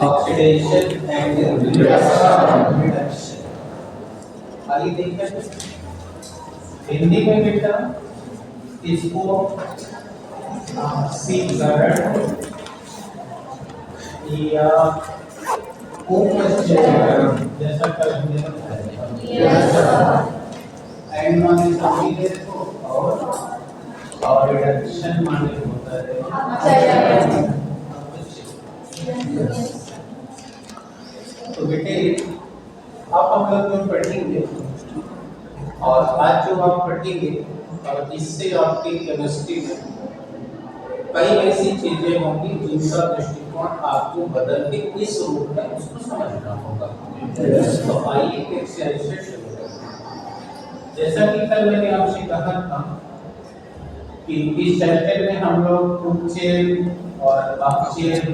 Oxidation and reduction. आइए देखते हैं हिंदी में बेटा इसको ऑक्सीकरण या उपचयन जैसा कल हमने बताया। एंड माने समझिए तो और रिडक्शन माने होता है। तो बेटे आप हम लोग जो पढ़ेंगे और आज जो आप पढ़ेंगे और इससे आपकी केमिस्ट्री में कई ऐसी चीजें होंगी जिनका दृष्टिकोण आपको बदल के इस रूप में उसको समझना होगा। तो आइए एक से शुरू करते हैं। जैसा कि कल मैंने आपसे कहा था कि इस चैप्टर में हम लोग उपचयन और अपचयन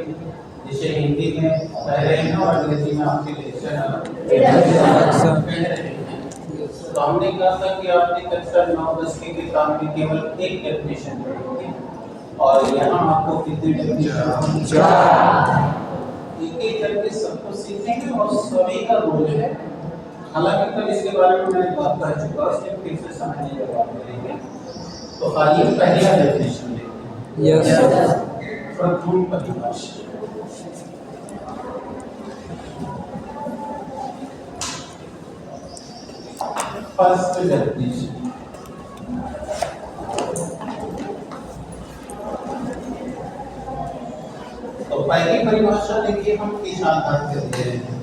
जिसे हिंदी में कह रहे हैं और अंग्रेजी में ऑक्सीडेशन कह रहे हैं। तो हमने कहा था कि आपने कक्षा 9-10 की किताब में केवल एक डेफिनेशन पढ़ी थी और यहाँ आपको कितनी डेफिनेशन? 4। एक करके सबको सीखेंगे और सभी का रोल है। हालांकि कल इसके बारे में मैंने बात कर चुका हूं, इसलिए फिर से समझने की बात करेंगे। तो आइए पहला डेफिनेशन देखते हैं। यस। प्रथम परिभाषा। First definition. तो पहली परिभाषा देखिए हम किस आधार पर दे रहे हैं।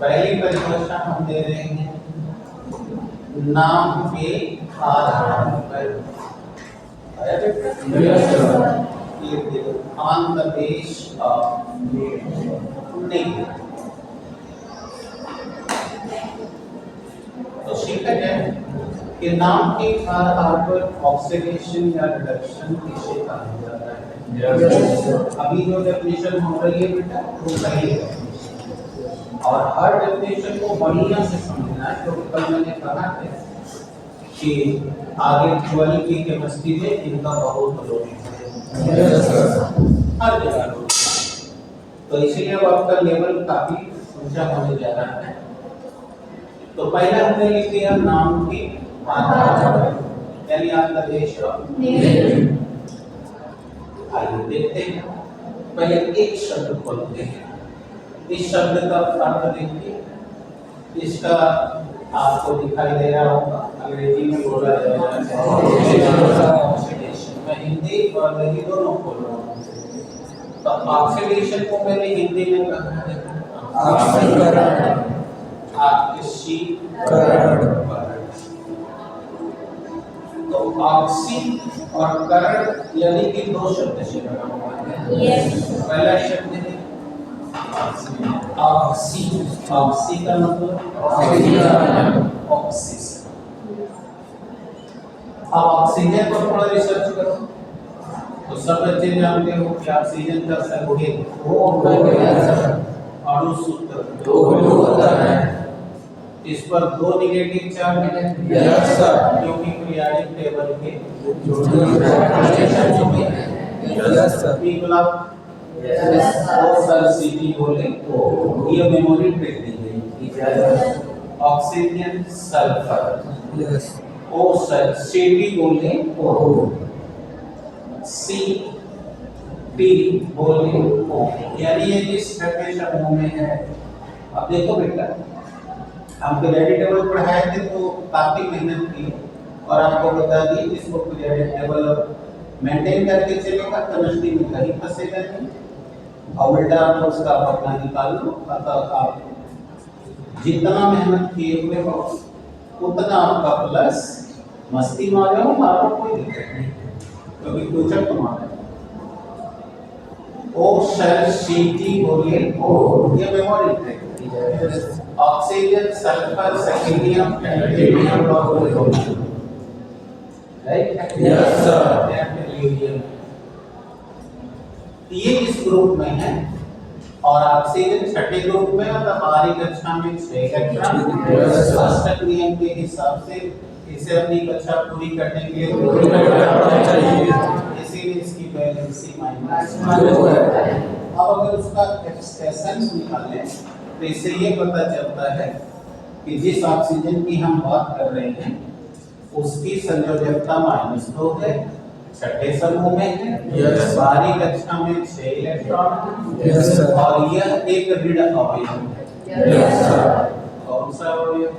पहली परिभाषा हम दे रहे हैं नाम के आधार पर। On the base of name. तो सीखा जाए कि नाम के आधार पर ऑक्सीडेशन या रिडक्शन किसे कहा जाता है। अभी जो डेफिनेशन हो रही है बेटा वो सही है और हर डेफिनेशन को बढ़िया से समझना है। क्योंकि कल मैंने कहा था कि आगे 12 की केमिस्ट्री में इनका बहुत रोल है हर जगह। तो इसीलिए अब आपका लेवल काफी ऊंचा होने जा रहा है। तो पहला हमने लिख दिया नाम के आधार पर यानी आपका देश। आइए देखते हैं। पहले एक शब्द खोलते हैं। इस शब्द का अर्थ देखिए। इसका आपको दिखाई दे रहा होगा, अंग्रेजी में बोला जाएगा ऑक्सीडेशन। मैं हिंदी और अंग्रेजी दोनों बोल रहा हूँ। तो ऑक्सीडेशन को मैंने हिंदी में कहा है ऑक्सीकरण। तो ऑक्सी और करण यानी कि दो शब्द से बना हुआ है। पहला शब्द है ऑक्सी। ऑक्सी का मतलब ऑक्सीजन। अब ऑक्सीजन पर थोड़ा रिसर्च करो तो सब बच्चे जानते हो कि ऑक्सीजन का संघनित अणु सूत्र 2 होता है। इस पर 2 नेगेटिव चार्ज है। Yes sir. क्योंकि पीरियोडिक टेबल के यस सर। Yes sir. सीटी बोले ये मेमोरी ट्रिक दी गई। Oxygen sulphur yes. ओ सर सीटी बोले ओ। सी टी बोले ओ। यानी ये जिस डेफिनेशन में है। अब देखो बेटा हम पीरियोडिक टेबल पढ़ाए थे तो काफी मेहनत की और आपको बता दी इसको पीरियोडिक टेबल मेंटेन करके चलेगा। केमिस्ट्री में कहीं फंसेगा नहीं और उल्टा आप उसका अपना निकाल लो। अतः आप जितना मेहनत किए हुए हो उतना आपका प्लस। मस्ती मारे हो आपको कोई दिक्कत नहीं क्योंकि फ्यूचर तुम्हारा है। ओ सर सीटी बोले ओ ये memory trick. Oxygen sulphur selenium titanium और राइट। Yes sir. ये इस ग्रुप में है और ऑक्सीजन छठे ग्रुप में और हमारी कक्षा में 6 इलेक्ट्रॉन। अष्टक नियम के हिसाब से इसे अपनी कक्षा पूरी करने के लिए इसीलिए इसकी वैल्यू C -2 है। अब अगर उसका एक्सप्रेशन निकालें तो इससे ये पता चलता है कि जिस ऑक्सीजन की हम बात कर रहे हैं उसकी संयोजकता -2 है, छठे समूह में है, बाहरी कक्षा में 6 इलेक्ट्रॉन और यह एक ऋण अवयव है। कौन सा अवयव?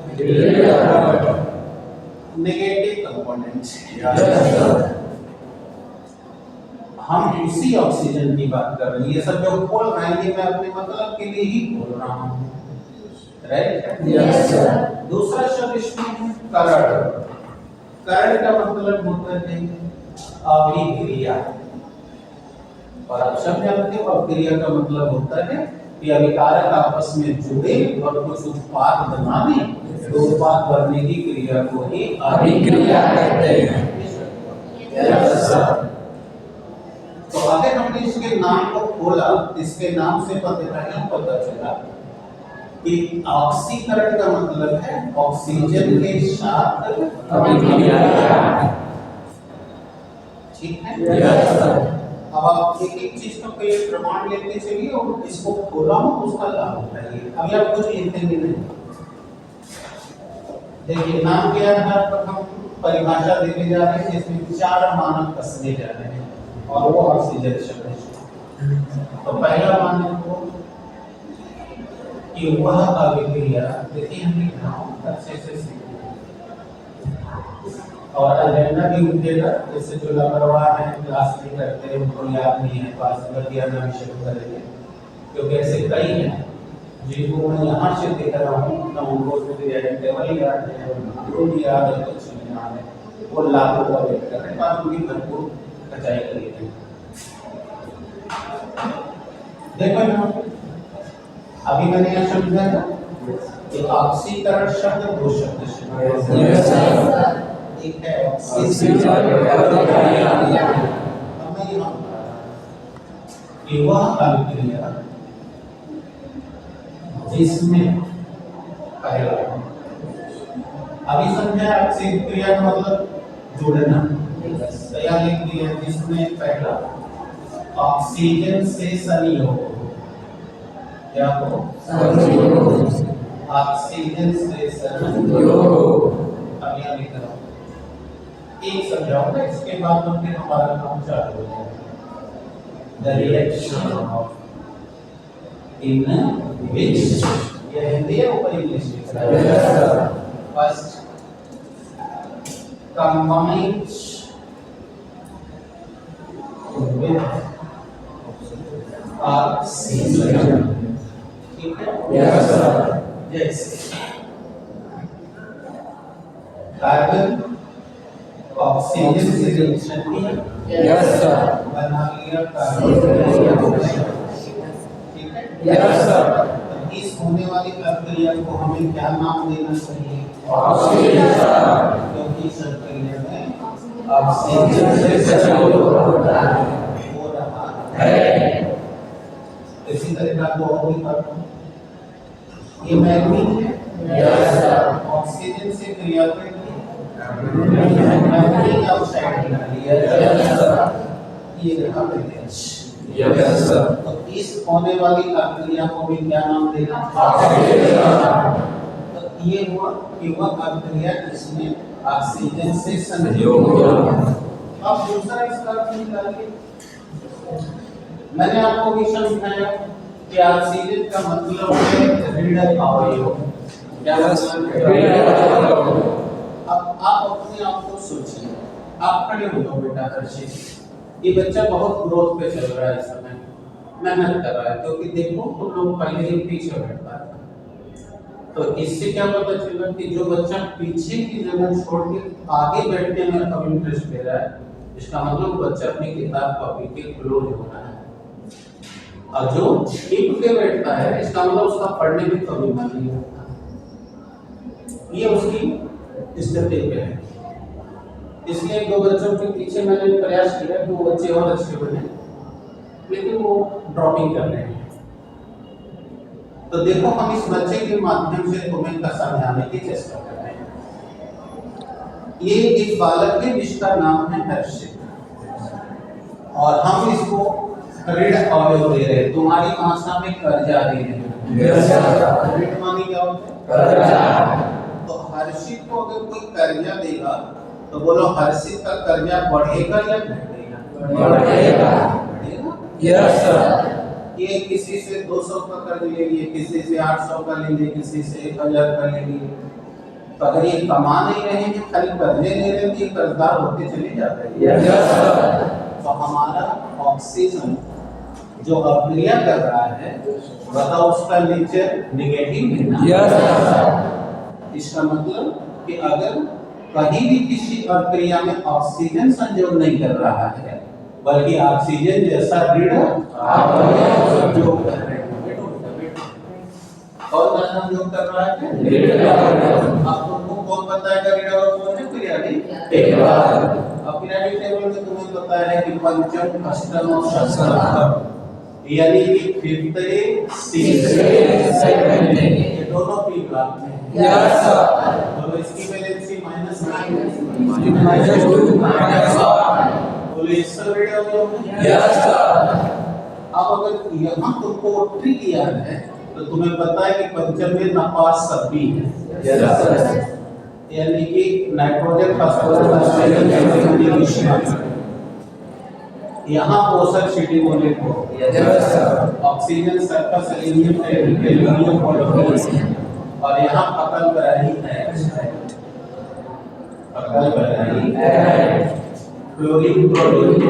Negative component. हम उसी ऑक्सीजन की बात कर रहे हैं। ये सब जो बोल रहे हैं ये मैं अपने मतलब के लिए ही बोल रहा हूँ, राइट? Yes sir. दूसरा शब्द इसमें है करण। करण का मतलब होता है अभिक्रिया, और आप सब जानते हो अभिक्रिया का मतलब होता है कि अभिकारक आपस में जुड़े और कुछ उत्पाद बनाने, तो उत्पाद बनने की क्रिया को ही अभिक्रिया कहते हैं। Yes sir. तो अगर हमने इसके नाम को खोला, इसके नाम से पता चला कि ऑक्सीकरण का मतलब है ऑक्सीजन के साथ अभिक्रिया। ठीक है? Yes sir. अब आप एक एक चीज का कोई प्रमाण लेते चलिए और इसको खोला हो उसका लाभ बताइए। अभी आप कुछ लिखेंगे नहीं। देखिए नाम के आधार पर हम परिभाषा देने जा रहे हैं जिसमें 4 मानक कसने जा रहे हैं और वो ऑक्सीजन शब्द है। तो पहला मानक हो कि वह अभिक्रिया, देखिए हम लिख रहा हूं अच्छे से सीखिए और एजेंडा भी उठेगा। जैसे जो लापरवाह है क्लास नहीं करते, उनको याद नहीं है, पास बढ़िया नाम शुरू करेंगे, क्योंकि ऐसे कई हैं जिनको मैं यहाँ से देख रहा हूँ ना, उनको टेबल याद है, जो भी याद है कुछ नहीं याद है, वो लाखों का वेट कर रहे हैं, बात उनकी भरपूर कचाई करिए। देखो यहाँ अभी मैंने यहाँ समझाया कि ऑक्सीकरण शब्द 2 शब्द से एक है कि वह अभिक्रिया जिसमें पहला, अभी समझा अभिक्रिया का मतलब जुड़ना, तैयार लिख दिया, जिसमें पहला ऑक्सीजन से संयोग, क्या हो? ऑक्सीजन से संयोग। अब यहाँ लिख रहा हूँ, एक समझाऊंगा, इसके बाद तो फिर हमारा काम चालू हो जाएगा। The reaction of in which, ये हिंदी है ऊपर इंग्लिश लिख रहा है। फर्स्ट combines with oxygen, ठीक है? Yes sir. जैसे कार्बन ऑक्सीजन से रिएक्शन किया, यस सर, बना लिया कार्बन, ठीक है? Yes sir. इस होने वाली प्रक्रिया को हमें क्या नाम देना चाहिए? ऑक्सीडेशन, क्योंकि इस प्रक्रिया में ऑक्सीजन से संयोग हो रहा है। इसी तरह का और भी करता हूँ, ये मैग्नीज है, यस सर, ऑक्सीजन से क्रिया करती है, मैग्नीज ऑक्साइड निकाली है, यस सर, ये रहा मैग्नीज, यस सर। तो इस होने वाली प्रक्रिया को भी क्या नाम देना? ऑक्सीडेशन। तो ये हुआ कि वह प्रक्रिया जिसमें ऑक्सीजन से संयोग हो रहा है। अब दूसरा इसका अर्थ निकालिए। मैंने आपको भी समझाया कि ऑक्सीजन का मतलब है ऋण अवयव। क्या मतलब है? अब आप अपने आप को सोचिए, आप खड़े हो जाओ बेटा, हर्षित, ये बच्चा बहुत ग्रोथ पे चल रहा है, इस समय मेहनत कर रहा है, क्योंकि देखो तुम लोग पहले ही पीछे बैठा है, तो इससे क्या पता चला कि जो बच्चा पीछे की जगह छोड़ के आगे बैठने में अब इंटरेस्ट ले रहा है, इसका मतलब बच्चा अपनी किताब कॉपी के क्लोज हो रहा है, और जो टिप के बैठता है इसका मतलब उसका पढ़ने में कभी मन नहीं होता। ये उसकी स्थिति पे है। इसलिए 2 बच्चों के पीछे मैंने प्रयास किया कि वो बच्चे और अच्छे बने, लेकिन वो ड्रॉपिंग कर रहे हैं। तो देखो हम इस बच्चे के माध्यम से तुम्हें समझाने की चेष्टा कर रहे हैं। ये एक बालक है जिसका नाम है हर्षित। और हम इसको ऋण अवयव दे रहे हैं। तुम्हारी भाषा में कर्जा दे रहे हैं। ऋण मानी क्या होता है? कर्जा। तो हर्षित को अगर कोई कर्जा देगा तो बोलो हर्षित का कर्जा बढ़ेगा या घटेगा? बढ़ेगा। Yes sir. ये किसी से 200 का कर्ज ले लिए, किसी से 800 का ले लिए, किसी से 1000 का ले लिए। तो अगर ये कमा नहीं रहे हैं, खाली कर्जे ले रहे हैं, तो ये कर्जदार होते चले जाते हैं। Yes sir. तो हमारा ऑक्सीजन जो अक्रिया कर रहा है, बताओ उसका नेचर नेगेटिव है ना? Yes sir. इसका मतलब कि अगर कहीं भी किसी अक्रिया में ऑक्सीजन संयोग नहीं कर रहा है, बल्कि ऑक्सीजन जैसा ऋण संयोग कर रहे हैं। और संयोग कर रहा है। अब तुमको कौन बताएगा ऋण और कौन है पीरियडिक टेबल? अब पीरियडिक टेबल में तुम्हें पता है कि पंचम, अष्टम और षष्ठम, यानी कि फिफ्थ, सिक्स्थ, सेवंथ, ये दोनों पी ब्लॉक में। Yes sir. तो इसकी वैलेंसी -9, -2, -1, बोले इस सब ऋण अवयव है। Yes sir. अब अगर यहाँ तुमको ट्रिक याद है तो तुम्हें पता है कि पंचम में नपास सभी है। Yes sir. यानी कि नाइट्रोजन, फास्फोरस, ऑक्सीजन, यहाँ पोषक सिटिमोलेट हो। Yes sir. Oxygen, sulphur, selenium, aluminium और यहाँ पकल बराही है। पकल बराही है। क्लोरीन, क्लोरीन,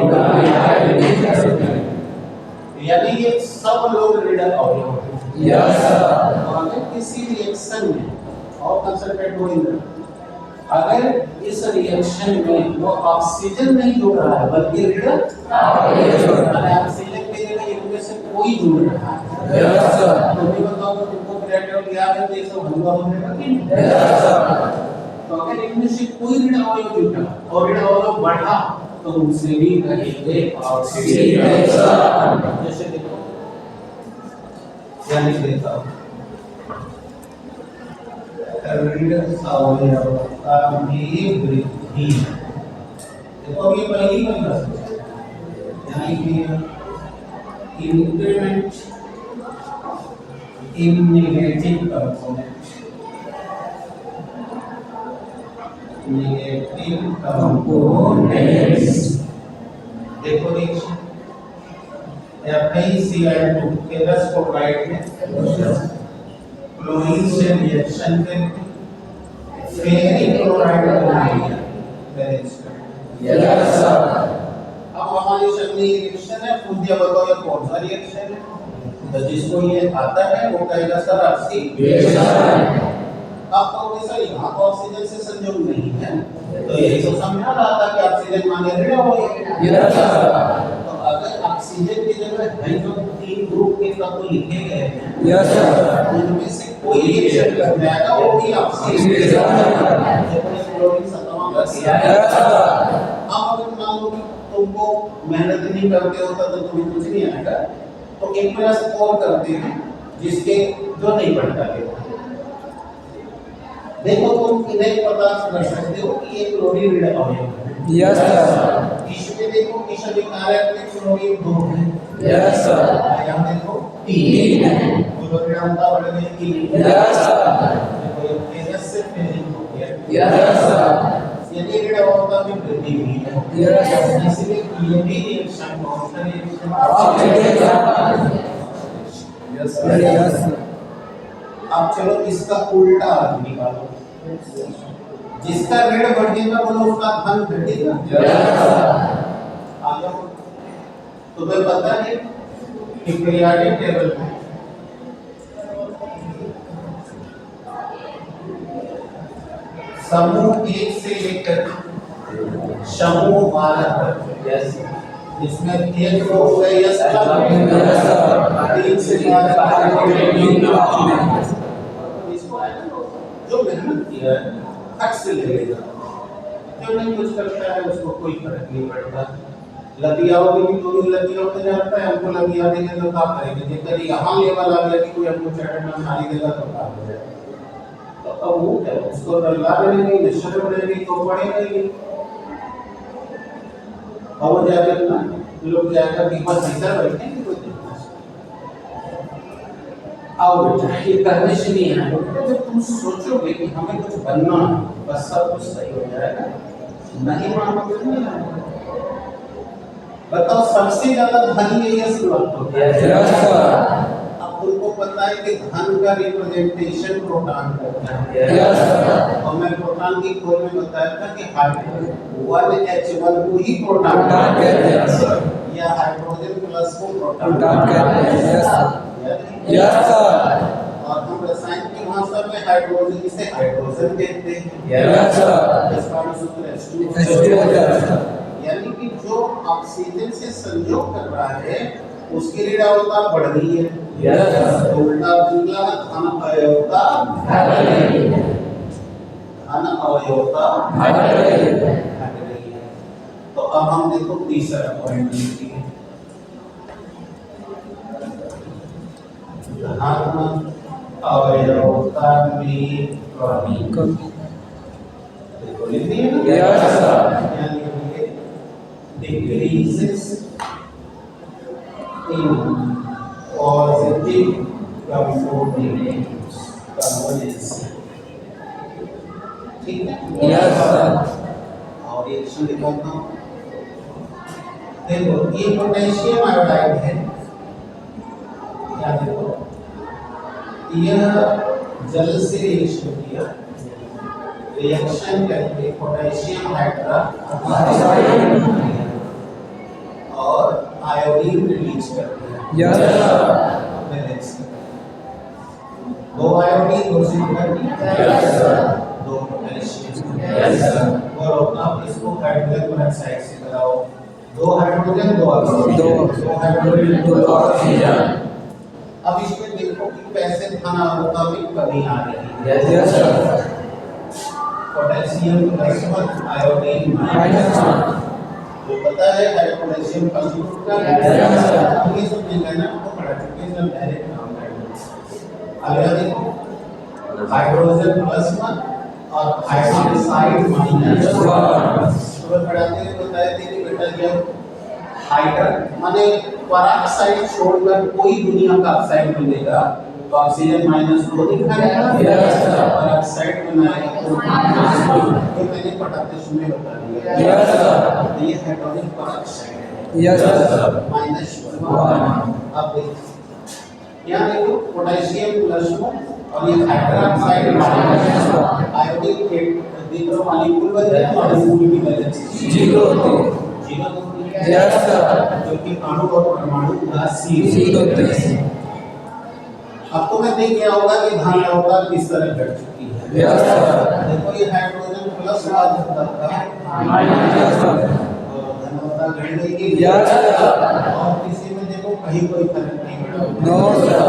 यानी ये सब लोग ऋण अवयव हैं। Yes sir. अगर किसी रिएक्शन में और कंसंट्रेट हो अगर इस रिएक्शन में वो ऑक्सीजन नहीं जुड़ रहा है बल्कि ऋण ऑक्सीजन के जगह इनमें से कोई जुड़ रहा है। Yes sir. तो भी बताओ तुमको पीरियड याद है तो ये सब हलवा हो जाएगा कि नहीं? Yes sir. तो अगर इनमें से कोई ऋण अवयव जुड़ा और ऋण अवयव बढ़ा तो उनसे भी कहेंगे ऑक्सीडेशन। जैसे देखो क्या लिख देता हूं, ऋण अवयव में वृद्धि। देखो ये पहली वाली यानी कि increment in negative component, negative components. देखो देखिए FeCl2 के 10 क्लोराइड में क्लोरीन से रिएक्शन करके फेरिक क्लोराइड बनाएंगे। Yes sir. अब हमारी शक्ति रिएक्शन है, मुझे बताओ ये कौन सा रिएक्शन है? तो जिसको ये आता है वो कहेगा सर ऑक्सीडेशन। अब तो सर यहाँ तो ऑक्सीजन से संयोग नहीं है, तो यही तो समझा रहा था कि ऑक्सीजन माने ऋण अवयव। Yes sir. तो अगर ऑक्सीजन की जगह हाइड्रोजन 3 ग्रुप के तत्व लिखे गए हैं, यस सर, उनमें से कोई रिएक्शन कर जाएगा वो भी ऑक्सीडेशन है। जैसे क्लोरीन सतमा का किया है। Yes sir. अब अगर मान लो कि तुमको मेहनत नहीं करते हो तो तुम्हें कुछ नहीं आएगा, तो एक प्लस और करते हैं जिसके जो नहीं पढ़ता है। देखो तुम इन्हें पता कर सकते हो कि ये क्लोरीन ऋण अवयव है। Yes sir. इसमें देखो किस अभिकारक में क्लोरीन 2 है। Yes sir. यहाँ देखो 3 है। क्लोरीनता बढ़ गई 3। Yes sir. देखो ये तेजस से फेरिक हो गया। Yes sir. यानी ऋण अवयवता में वृद्धि हुई है। Yes sir. इसलिए ये भी रिएक्शन कौन सा reaction? Oxidation. Yes sir. Yes. अब चलो इसका उल्टा अर्थ निकालो। जिसका ऋण बढ़ेगा बोलो उसका धन घटेगा। आगे तुम्हें पता है कि पीरियडिक टेबल में समूह 1 से लेकर समूह 12 तक। यस। इसमें एक हो गए यस का 3 से 12 जो मेहनत किया है हक से ले लेगा, जो नहीं कुछ करता है उसको कोई फर्क नहीं पड़ता। लतियाओ भी तो भी लतियाओ में जाता है, हमको लतिया देंगे तो क्या करेंगे? जितना यहाँ लेवल आ गया कि कोई हमको चढ़ना मारी देगा तो क्या हो जाएगा? तो अब वो क्या उसको लगा देंगे, निश्चय बढ़ेगी तो बढ़ेगा ही। और जाकर ना लोग जाएगा कि बस इधर बैठेंगे कोई देखना। आओ बेटा, ये करने से नहीं है बेटा, जब तुम सोचोगे कि हमें कुछ बनना है बस सब कुछ सही हो जाएगा। नहीं मानोगे तो नहीं मानोगे। बताओ सबसे ज्यादा धन यही स्लॉट होता है। अब तुमको पता है कि धन का रिप्रेजेंटेशन प्रोटॉन करता है। और मैं प्रोटॉन की खोज में बताया था कि H1 को ही प्रोटॉन कहते हैं या हाइड्रोजन प्लस को प्रोटॉन कहते हैं। Yes sir. और हम रसायन की भाषा में हाइड्रोजन से हाइड्रोजन कहते हैं। Yes sir. इसका सूत्र H2O। यानी कि जो ऑक्सीजन से संयोग कर रहा है उसकी ऋण अवयवता बढ़ रही है। यस। तो उल्टा पुल्ला धन अवयवता घट रही है। धन अवयवता घट रही है। तो अब हम देखो तीसरा पॉइंट लिखिए। धन अवयवता में कमी। देखो लिख दिए ना। Yes sir. यानी decreases in positive components, ठीक है? Yes sir. और एक चीज दिखाता हूँ। देखो ये पोटेशियम आयोडाइड है। क्या देखो, यह जल से रिएक्शन किया, रिएक्शन करके पोटेशियम हाइड्रोक्साइड और आयोडीन रिलीज करते हैं। बैलेंस दो आयोडीन दो सिलिकॉन दो पोटेशियम। और अब इसको हाइड्रोजन पेरोक्साइड से कराओ। दो हाइड्रोजन दो हाइड्रोजन दो ऑक्सीजन। अब इसमें देखो कि कैसे धन अवयवता में कमी आ रही है। Potassium plus 1 iodine minus 1। तो पता है पोटेशियम का सूत्र क्या है? ये सब लेना तो पढ़ा चुके हैं, डायरेक्ट काम करना। अगला देखो हाइड्रोजन प्लस 1 और हाइड्रोक्साइड माइनस 1। तो पढ़ाते हैं बताया थे कि बेटा क्या हाइड्रोजन माने पेरोक्साइड छोड़कर कोई दुनिया का ऑक्साइड मिलेगा तो ऑक्सीजन -2 दिखाएगा। पेरोक्साइड बनाएगा तो ये मैंने पढ़ाते समय बता दिया। ये हाइड्रोजन पेरोक्साइड है। -1। अब देखो यहाँ देखो पोटेशियम +1 और ये हाइड्रोक्साइड -1। आयोडीन के देखो मॉलिक्यूल बदले मॉलिक्यूल की बैलेंस 0 होती है। 0 यस सर। जबकि अणु और परमाणु उदासीन होते हैं। अब तो मैं देख गया होगा कि धन अवयवता किस तरह घट चुकी है। Yes sir. देखो ये हाइड्रोजन प्लस माइनस और धन अवयवता घट गई कि यस सर। और किसी में देखो कहीं कोई फर्क नहीं पड़ा। No sir.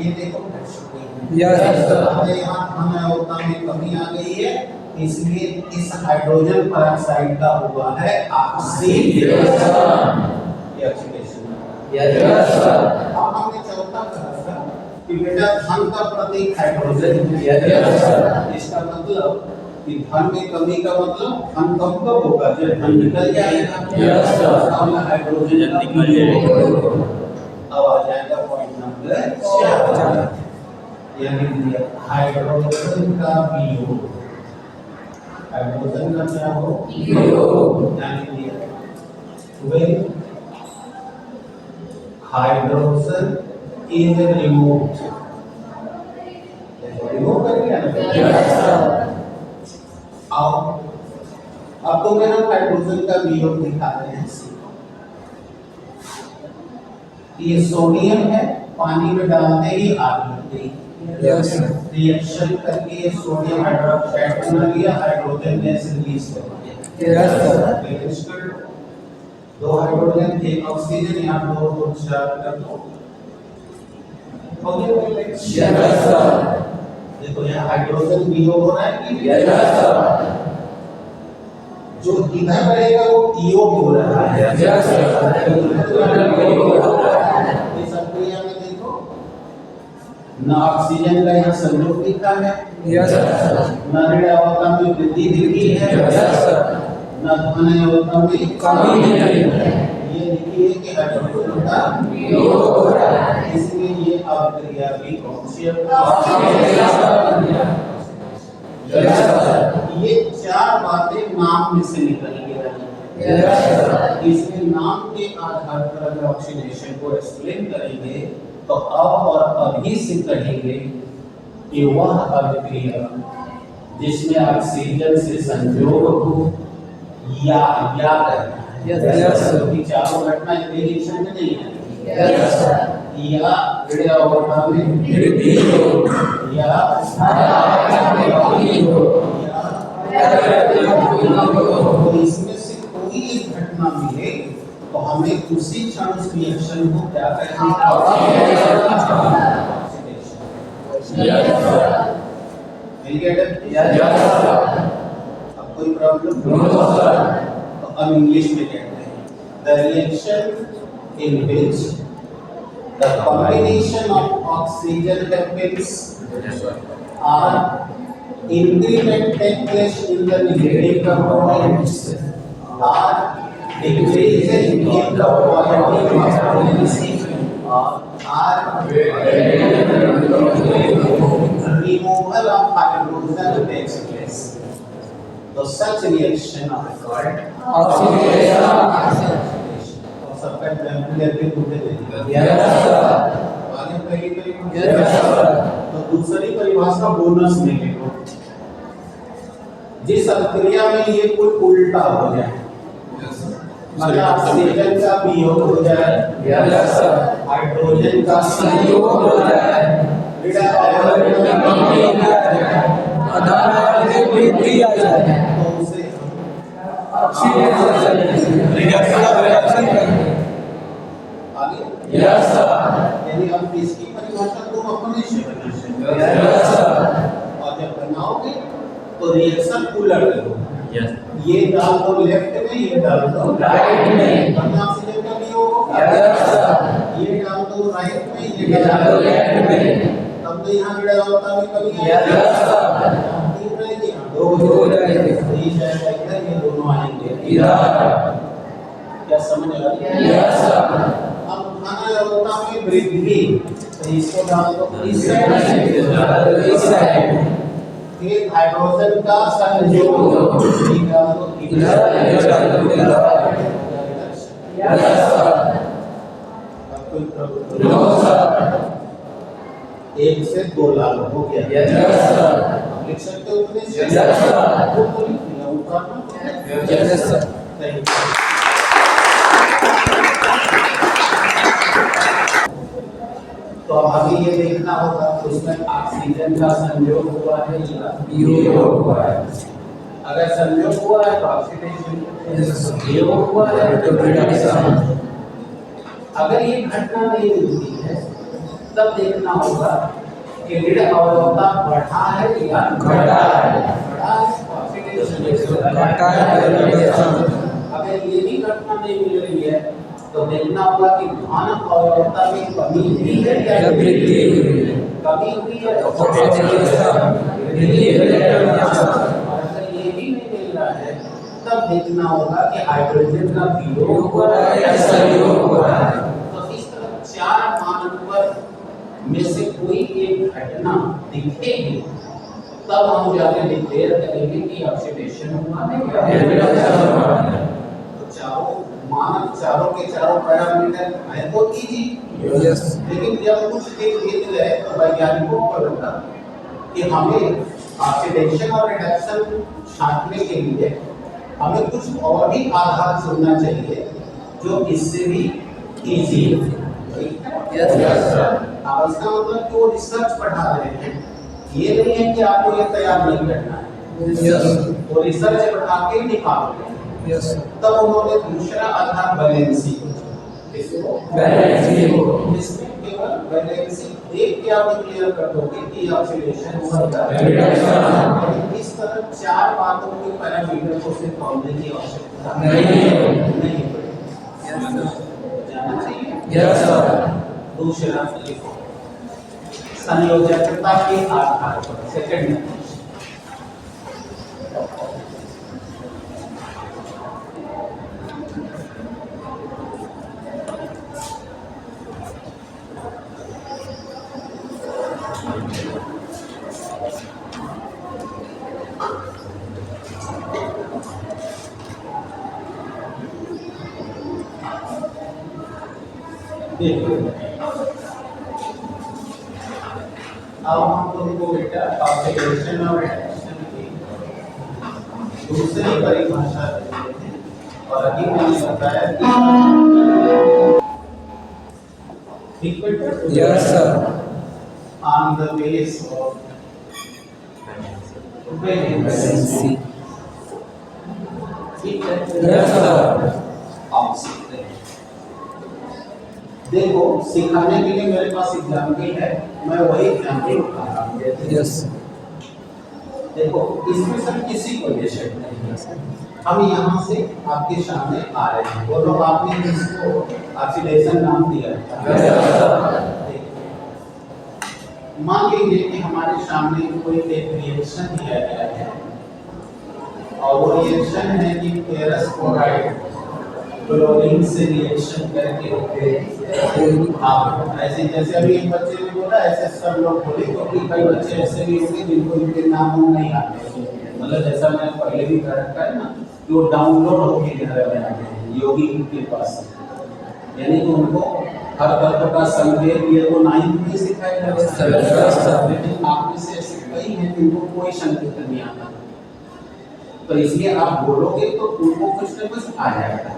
ये देखो घट चुकी है। Yes sir. यहाँ धन अवयवता में कमी आ गई है, इसलिए इस हाइड्रोजन पेरोक्साइड का हुआ है ऑक्सीडेशन। ये ऑक्सीडेशन। Yes sir. अब हमने चौथा कहा कि बेटा धन का प्रतीक हाइड्रोजन है। Yes sir. इसका मतलब कि धन में कमी का मतलब धन कब होगा जब धन निकल जाएगा। Yes sir. हाइड्रोजन निकल जाएगा। अब आ जाएगा पॉइंट नंबर 4 यानी हाइड्रोजन का वियोग। हाइड्रोजन का क्या हो वियोग। यानी when hydrogen is removed, remove कर दिया ना। अब तो मैं हम हाइड्रोजन का वियोग दिखा रहे हैं। ये सोडियम है, पानी में डालते ही आग लग गई। रिएक्शन करके सोडियम हाइड्रोक्साइड बना लिया, हाइड्रोजन गैस रिलीज कर दिया। बैलेंस कर लो, 2 हाइड्रोजन 1 ऑक्सीजन, यहाँ 2 2 4 कर दो, हो गया बैलेंस। Yes sir. देखो यहाँ हाइड्रोजन वियोग हो रहा है कि यस सर। जो इधर रहेगा वो वियोग हो रहा है। Yes sir. इस प्रक्रिया में देखो ना ऑक्सीजन का यहाँ संयोग दिखा है। Yes sir. ना ऋण अवस्था में वृद्धि दिखी है। Yes sir. ना धन अवस्था में कमी दिखी है। ये ये कि हाइड्रोजन का वियोग हो रहा है, इसलिए ये अभिक्रिया भी ये चार बातें नाम में से निकल के आई। इसमें नाम के आधार पर अगर ऑक्सीडेशन को एक्सप्लेन करेंगे तो अब और अभी से कहेंगे कि वह अभिक्रिया जिसमें ऑक्सीजन से संयोग हो या करना है, चारों घटना एक रिएक्शन में नहीं है, या क्रियावता में वृद्धि हो या तो इसमें से कोई एक घटना मिले तो हमें उसी क्षण उस रिएक्शन को क्या कहते हैं? अब कोई प्रॉब्लम? तो अब इंग्लिश में कहते हैं the reaction in which the combination of oxygen happens are increment take place in the negative components are decreasing in the positive components are removal of hydrogen takes place. So such reaction are called oxidation. सबका example के रूप में देंगे। आगे पहली परिभाषा तो दूसरी परिभाषा बोनस में लिखो। जिस अभिक्रिया में ये कुल उल्टा हो जाए, मतलब ऑक्सीजन का वियोग हो जाए, हाइड्रोजन का संयोग हो जाए, वृद्धि आ जाए, तो उसे ऑक्सीडेशन रिएक्शन यदि आप इसकी परिभाषा को अपने से और जब बनाओगे तो रिएक्शन उलट लो, ये डाल दो लेफ्ट में, ये डाल दो राइट में, ऑक्सीजन का वियोग होगा, ये डाल दो राइट में, ये डाल दो लेफ्ट में, तब तो यहाँ विड़ावता में कमी आएगी, तीन रहेगी, दो हो जाएगी, ये जाएगा इधर, ये दोनों आएंगे इधर। क्या समझ आ रही है? अब खाना में वृद्धि तो इसको डाल दो इस साइड, फिर हाइड्रोजन का संयोग डाल दो इधर, एक से दो लाल हो गया, लिख सकते हो उतने से तो अभी ये देखना होगा उसमें ऑक्सीजन का संयोग हुआ है या वियोग हुआ है। अगर संयोग हुआ है तो ऑक्सीडेशन, वियोग हुआ है तो रिडक्शन। अगर ये घटना नहीं मिलती है तब देखना होगा कि ऋण अवरोधता बढ़ा है या घटा है, बढ़ा है ऑक्सीडेशन, घटा है रिडक्शन। अगर ये भी घटना नहीं मिल रही है तो देखना होगा कि मानव अवरोधता में कमी हुई है या वृद्धि हुई है, कमी हुई है तो वृद्धि है। अगर ये भी नहीं मिल रहा है तब देखना होगा कि हाइड्रोजन का वियोग हो रहा है या संयोग हो रहा है। तो इस तरह चार मानदंड में से कोई एक घटना दिखेगी तब हम जाके डिक्लेयर करेंगे कि ऑक्सीडेशन हुआ है या रिडक्शन हुआ है। तो मानक चारों के चारों पैरामीटर है तो इजी, लेकिन जब कुछ एक देख गए तो वैज्ञानिकों को लगा कि हमें ऑक्सीडेशन और रिडक्शन छांटने के लिए हमें कुछ और भी आधार चुनना चाहिए जो इससे भी इजी है। अब इसका मतलब कि वो रिसर्च पढ़ा रहे हैं, ये नहीं है कि आपको ये तैयार नहीं करना है, वो रिसर्च पढ़ा के निकाल रहे हैं। तब उन्होंने दूसरा आधार वैलेंसी इसमें केवल वैलेंसी देख के आप क्लियर कर दोगे कि ऑक्सीडेशन हुआ है। इस तरह चार बातों के पैरामीटर को सिर्फ तौलने की आवश्यकता नहीं जाना चाहिए। दूसरा लिखो संयोजकता के आधार पर, सेकंड देखो अब हम तुमको बेटा कॉम्बिनेशन और एडिशन की दूसरी परिभाषा देते हैं और अभी मैंने बताया कि yes sir on the base of valency. ठीक है? यस सर आप सीखते हैं। देखो सिखाने के लिए मेरे पास एग्जाम्पल है, मैं वही एग्जाम्पल उठा रहा हूँ। यस देखो इसमें सब किसी को ये शक नहीं है। हम यहाँ से आपके सामने आ रहे हैं, वो लोग आपने इसको ऑक्सीडेशन नाम दिया है। मान लीजिए कि हमारे सामने कोई एक रिएक्शन दिया गया है और वो रिएक्शन है कि फेरस क्लोराइड क्लोरीन से रिएक्शन करके हाँ ऐसे जैसे अभी एक बच्चे ने बोला ऐसे सब लोग बोले, क्योंकि कई बच्चे ऐसे भी होंगे जिनको इनके नाम नहीं आते, मतलब जैसा मैं पहले भी कर रखा है ना कि वो डाउनलोड होके घर में आते हैं योगी के पास, यानी कि उनको हर तत्व का संकेत ये तो 9th में सिखाया जाता है, लेकिन आप में से ऐसे कई हैं जिनको कोई संकेत नहीं आता, तो इसलिए आप बोलोगे तो उनको कुछ न कुछ आ जाएगा।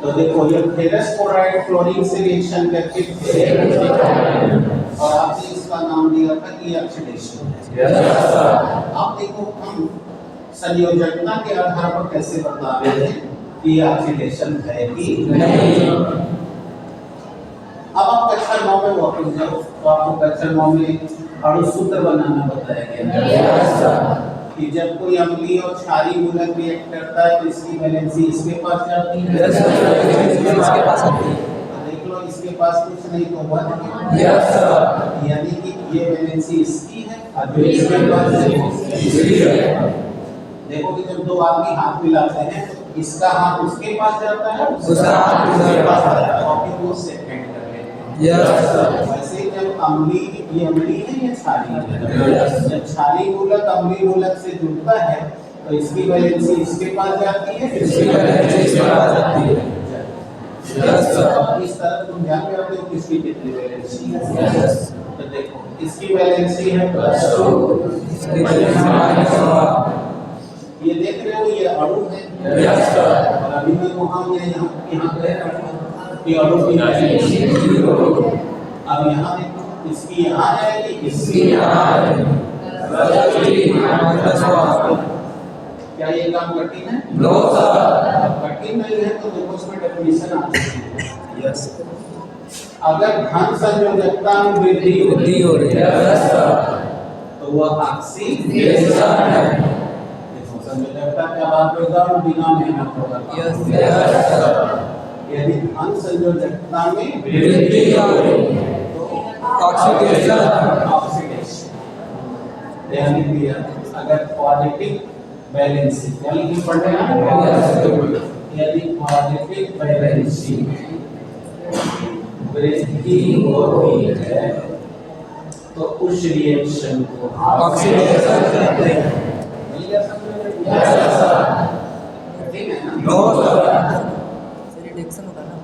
तो देखो ये फेरस क्लोराइड क्लोरीन से रिएक्शन करके और आपने इसका नाम दिया था कि ऑक्सीडेशन। अब देखो हम संयोजकता के आधार पर कैसे बता रहे हैं कि ऑक्सीडेशन है कि नहीं। अब आप कक्षा 9 में वापस जाओ तो आपको कक्षा 9 में अणु सूत्र बनाना बताया गया कि जब कोई अम्लीय और क्षारीय मूलक रिएक्ट करता है तो इसकी वैलेंसी इसके पास जाती है, इसके पास आती है। देख लो इसके पास कुछ नहीं तो हुआ यस सर, यानी कि ये वैलेंसी इसकी है और जो इसके पास इसकी है। देखो कि जब दो आदमी हाथ मिलाते हैं तो इसका हाथ उसके पास जाता है, उसका हाथ उसके पास जाता है और फिर वो सेकंड कर लेते हैं। यस सर, वैसे जब अम्लीय ये अम्लीय है या क्षारीय है, जब क्षारीय मूलक अम्लीय मूलक से जुड़ता है तो इसकी वैलेंसी इसके पास जाती है, इसकी वैलेंसी इसके पास जाती है। यस सर, इस तरह तुम ध्यान में रखते हो किसकी कितनी वैलेंसी है। यस तो देखो इसकी वैलेंसी है +2, इसकी वैलेंसी -1। ये देख रहे हो ये अणु है। यस सर, और अभी मैं वहां ये यहाँ पे कि अणु की वैलेंसी 0। अब यहाँ देखो इसकी यहाँ जाएगी, इसकी यहाँ आएगी। क्या ये काम कठिन है? नो सर, कठिन नहीं है तो देखो इसमें डेफिनेशन आती है। यस अगर धन संयोजकता में वृद्धि हो रही है यस सर, तो वह ऑक्सीडेशन है। देखो संयोजकता क्या बात होगा वो बिना मेहनत होगा। यस सर, यदि धन संयोजकता में वृद्धि हो रही है ऑक्सीडेशन यानी कि अगर पॉजिटिव वैलेंसी यानी कि पढ़ रहे हैं यदि पॉजिटिव वैलेंसी वृद्धि होती है तो उस रिएक्शन को ऑक्सीडेशन कहते हैं। ठीक है ना? नो सर, रिडक्शन होगा ना,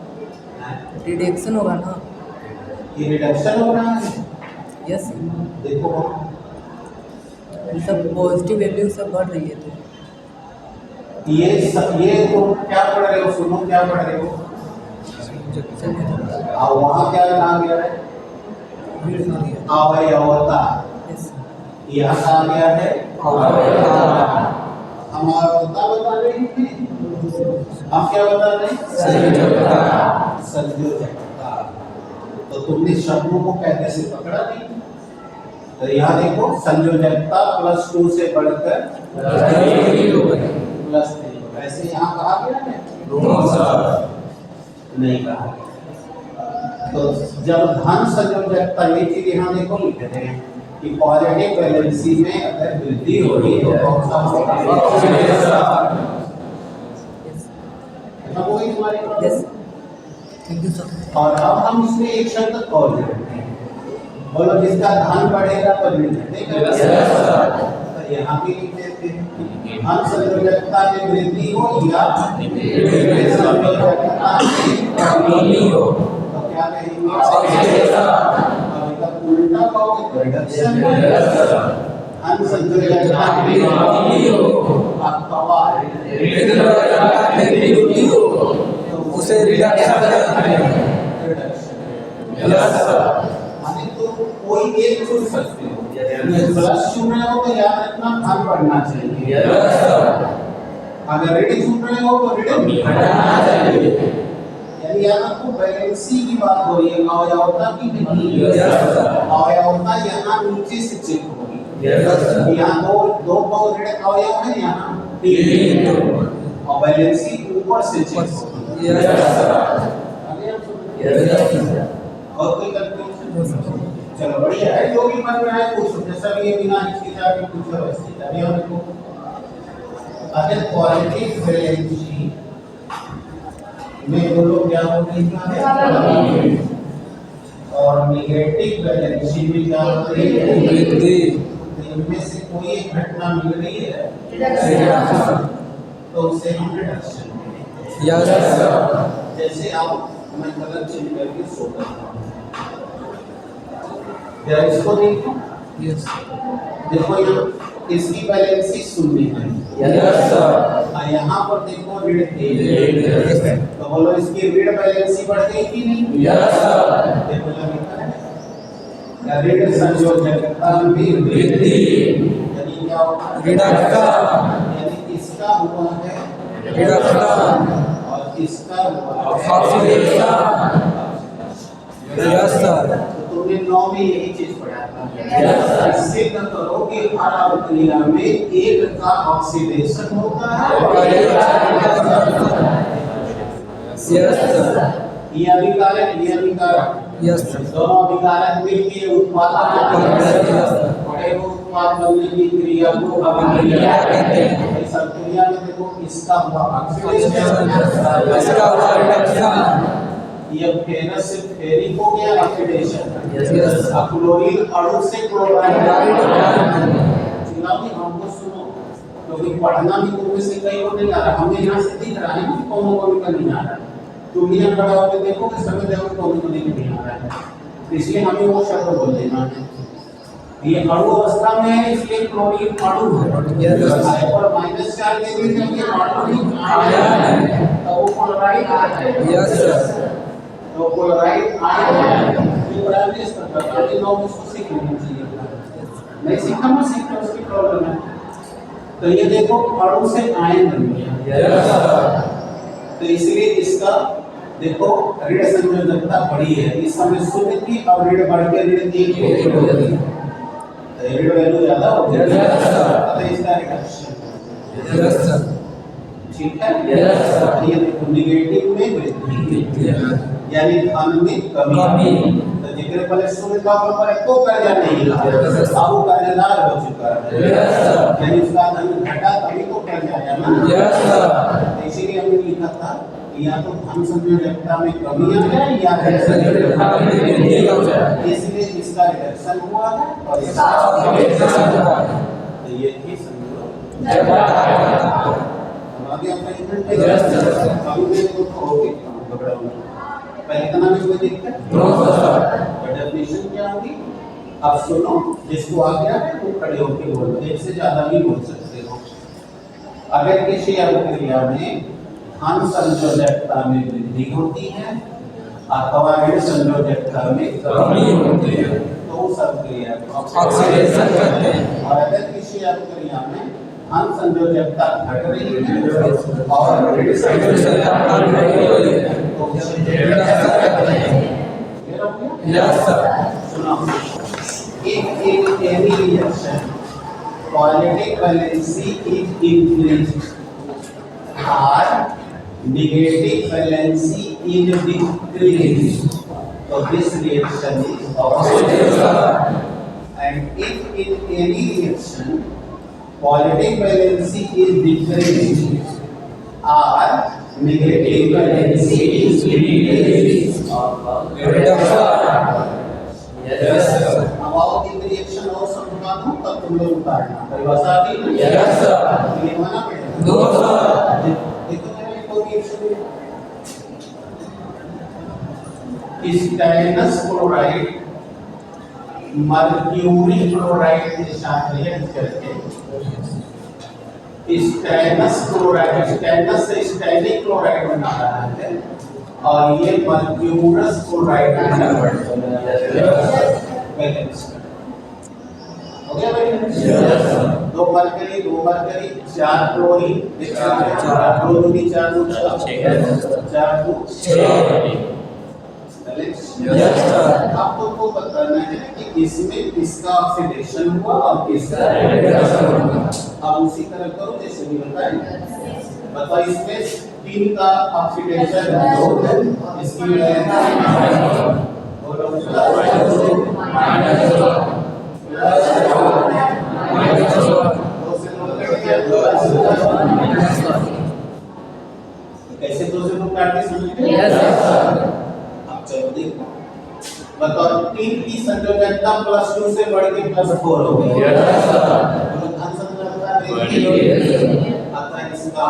रिडक्शन होगा ना। ये रिडक्शन हो रहा है। यस देखो सब पॉजिटिव वैल्यू सब बढ़ रही है तो ये तो क्या पढ़ रहे हो, सुनो क्या पढ़ रहे हो। और वहाँ क्या नाम गया है अवयवता, यस यहाँ कहा गया है अवयवता। हम अवयवता बता रहे थे, हम क्या बता रहे हैं संयोजकता। तो तुमने शब्दों को कैसे से पकड़ा नहीं। तो यहाँ देखो संयोजकता +2 से बढ़कर +3, वैसे यहाँ कहा गया है नहीं कहा गया। तो जब धन संयोजकता ये चीज यहाँ देखो लिख रहे हैं कि पॉजिटिव वैलेंसी में अगर वृद्धि हो रही है तो कौन सा होगा? Yes thank you sir. और अब हम इसमें एक शब्द और जोड़ते हैं, बोलो जिसका धन बढ़ेगा तो वृद्धि। तो यहाँ भी लिख देते हैं अनसंयोजकता में वृद्धि हो या संयोजकता में कमी हो तो क्या कहेंगे? अब इसका उल्टा कहोगे तो रिडक्शन। अनसंयोजकता में कमी हो अथवा वृद्धि हो तो उसे रिडक्शन। माने तो कोई एक चुन सकते हो। प्लस चुन रहे हो तो याद रखना धन बढ़ना चाहिए। अगर ऋण चुन रहे हो तो ऋण घटना चाहिए। यानी यहाँ आपको बैलेंसी की बात हो रही है, अवयवता की नहीं। अवयवता यहाँ नीचे से चेक होगी। यहाँ दो ऋण अवयव है, यहाँ 3 और बैलेंसी ऊपर से चेक होगी। और कोई कंफ्यूजन? चलो बढ़िया है, जो भी बन रहा है कुछ जैसा भी है, बिना हिचकिचाहट के कुछ व्यवस्थित है। अभी हमको अगर क्वालिटेटिव बैलेंस शीट में दोनों क्या हो रही है और नेगेटिव बैलेंस शीट में क्या हो रही है? इनमें से कोई एक घटना मिल रही है तो उसे हम रिडक्शन जैसे आप मैं कलर चेंज करके शो करता हूँ। क्या इसको देखो? यस देखो यहाँ इसकी बैलेंसी 0 है। यहाँ पर देखो ऋण 1 तो बोलो इसकी ऋण बैलेंसी बढ़ गई कि नहीं? देखो ऋण संयोजकता में वृद्धि यानी क्या होगा? यानी इसका हुआ है और इसका तुमने 9 में यही चीज पढ़ा था। इससे क्या करो कि हर अवक्रिया में एक का ऑक्सीडेशन होता है ये अभिकारक दोनों अभिकारक मिलकर उत्पादन बड़े उत्पाद बनने की क्रिया को अभिक्रिया कहते हैं। इस अभिक्रिया में देखो इसका हुआ ये फेरस से फेरिक हो गया ऑक्सीडेशन। क्लोरीन अणु से क्लोराइड। चुनावी हमको सुनो क्योंकि पढ़ना भी तुम से कई को नहीं आ रहा, हमें यहाँ से दिख रहा है कि कौन का नहीं आ रहा है। तुम यहाँ खड़ा होकर देखोगे समझ जाओगे कौन नहीं आ रहा है, इसलिए हमें वो शब्द बोल देना है। ये अणु अवस्था में है इसलिए क्लोरीन अणु है और -4 डिग्री जब ये अणु ही आयन है तो वो क्लोराइड आयन है। तो क्लोराइड आयन है ये बराबर इस प्रकार का लोग इसको सीख लेना चाहिए। नहीं सीखा मत सीखना, उसकी प्रॉब्लम है। तो ये देखो अणु से आयन बन गया तो इसलिए इसका देखो ऋण संयोजकता बढ़ी है। इस समय 0 थी अब ऋण बढ़ के ऋण 3 हो गई। ऋण वैल्यू ज्यादा हो गया तो इसका रिडक्शन। ठीक है। ये देखो नेगेटिव में वृद्धि यानी धन में कमी। तो जितने पहले 0 का ऊपर को कर्जा नहीं था अब वो कर्जदार हो चुका है यानी उसका धन घटा तभी तो कर्जा आया ना। इसीलिए हमने लिखा था या तो धन संयोजकता में कमी है या इसलिए इसका रिडक्शन हुआ है और इसका तो ये ही समझो आगे अपना इवेंट है अभी देखो तो ओके पहले का नाम कोई दिक्कत डेफिनेशन क्या होगी? अब सुनो जिसको आ गया है वो खड़े होकर बोलो, एक से ज्यादा भी बोल सकते हो। अगर किसी अभिक्रिया में धन संयोजकता में वृद्धि होती है अथवा ऋण संयोजकता में कमी होती है तो उस अभिक्रिया को ऑक्सीडेशन कहते हैं। और अगर किसी अभिक्रिया में धन संयोजकता घट रही है और ऋण संयोजकता बढ़ रही है तो उसे सुनो एक any reaction qualitative valency is increased or negative valency is decreased so this reaction is oxidation and if in any reaction qualitative valency is decreased or negative valency is decreased reduction. Yes, sir. अब आओ इन reaction और समझा दूं तब तुम लोग उतारना। परिभाषा आती है? Yes, sir. लिखवाना पड़ेगा? No, sir. देखो मेरा लिखोगे स्टेनस क्लोराइड मर्क्यूरी क्लोराइड के साथ रिएक्ट करके स्टेनस क्लोराइड, स्टेनस से स्टेनिक क्लोराइड बना रहा है और ये मर्क्यूरस क्लोराइड में कन्वर्ट हो रहा है। बैलेंस हो गया भाई? दो मरकरी 4 क्लोरीन, 4 क्लोरीन 4 2 4 2 आप लोगों को बताना है कि इसमें किसका ऑक्सीडेशन हुआ और किसका रिडक्शन हुआ। अब उसी तरह करो जैसे भी बताएं। बताओ इसमें 3 का ऑक्सीडेशन 2 है, इसकी कैसे 2 से 2 काटते समझ गए? अब चलो देखो, बताओ 3 की संयोजकता +2 से बढ़ के +4 हो गई। धन संयोजकता अतः इसका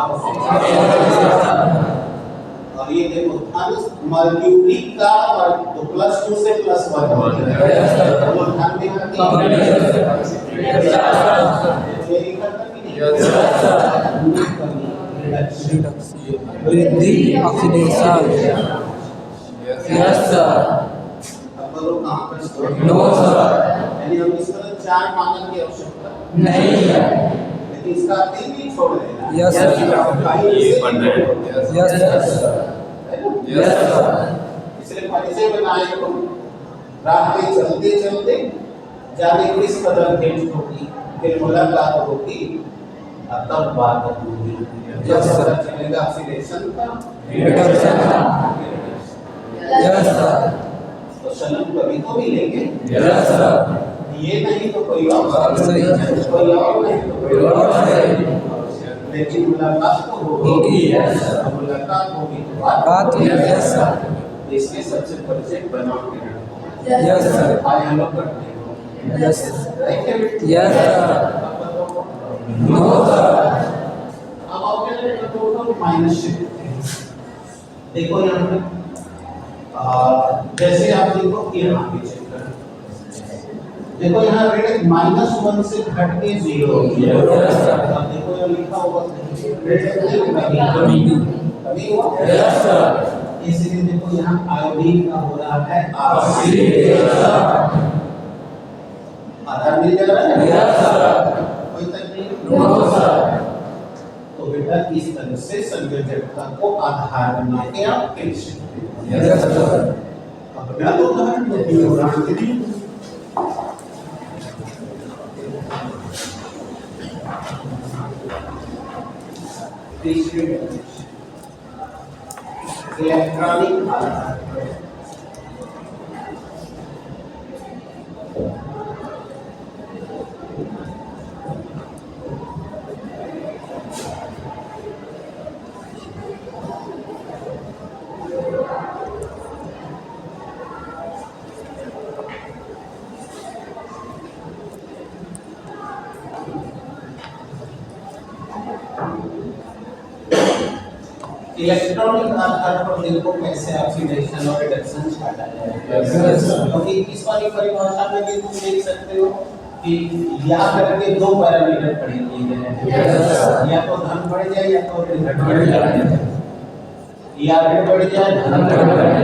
और ये देखो धन मर्क्यूरी का तो +2 से +1 हो गया। तो धन में वृद्धि ऑक्सीडेशन। Yes, sir. अब लोग कहां पर स्टोर? No, sir. यानी हम इस तरह 4 मानक की आवश्यकता नहीं है। लेकिन इसका 3 भी छोड़ देना। Yes, sir. Yes, sir. Yes, sir. इसलिए परिचय बनाए तो राह में चलते चलते जाने किस कदर भेंट होगी, फिर मुलाकात होगी, तब बात होगी। Yes, sir. चलेगा ऑक्सीडेशन का, रिडक्शन का। Yes, sir. तो शलन कभी तो मिलेंगे। Yes, sir. ये नहीं तो कोई और सही। कोई और नहीं तो कोई और सही। लेकिन मुलाकात तो होगी। Yes, sir. मुलाकात होगी तो बात होगी। Yes, sir. इसके सबसे परिचय बना के Yes, sir. आज हम लोग करते हैं। Yes. Right, everything? Yes, sir. No, sir. अब आपके लिए टोटल माइनस शिफ्ट देखो यहाँ पे जैसे आप देखो कि यहाँ पे चेक करें, देखो यहाँ रेट -1 से घट के 0 हो गया। अब देखो यहाँ लिखा होगा रेट कभी हुआ। Yes, sir. इसलिए देखो यहाँ आयोडीन का हो रहा है आधार मिल जा रहा है। Yes, sir. कोई तकलीफ No, sir. तो बेटा इस तरह से संयोजकता को आधार बना के आप खेल सकते हैं। Yes, sir. अब मैं तो उदाहरण देती हूँ, उदाहरण के लिए इलेक्ट्रॉनिक आधार इलेक्ट्रॉनिक आधार पर देखो कैसे ऑक्सीडेशन और रिडक्शन काटा जाएगा। क्योंकि इस वाली परिभाषा में भी तुम देख सकते हो कि या करके 2 पैरामीटर पढ़े किए गए हैं, या तो धन बढ़ जाए या तो ऋण बढ़ जाए, या ऋण बढ़ जाए धन बढ़ जाए।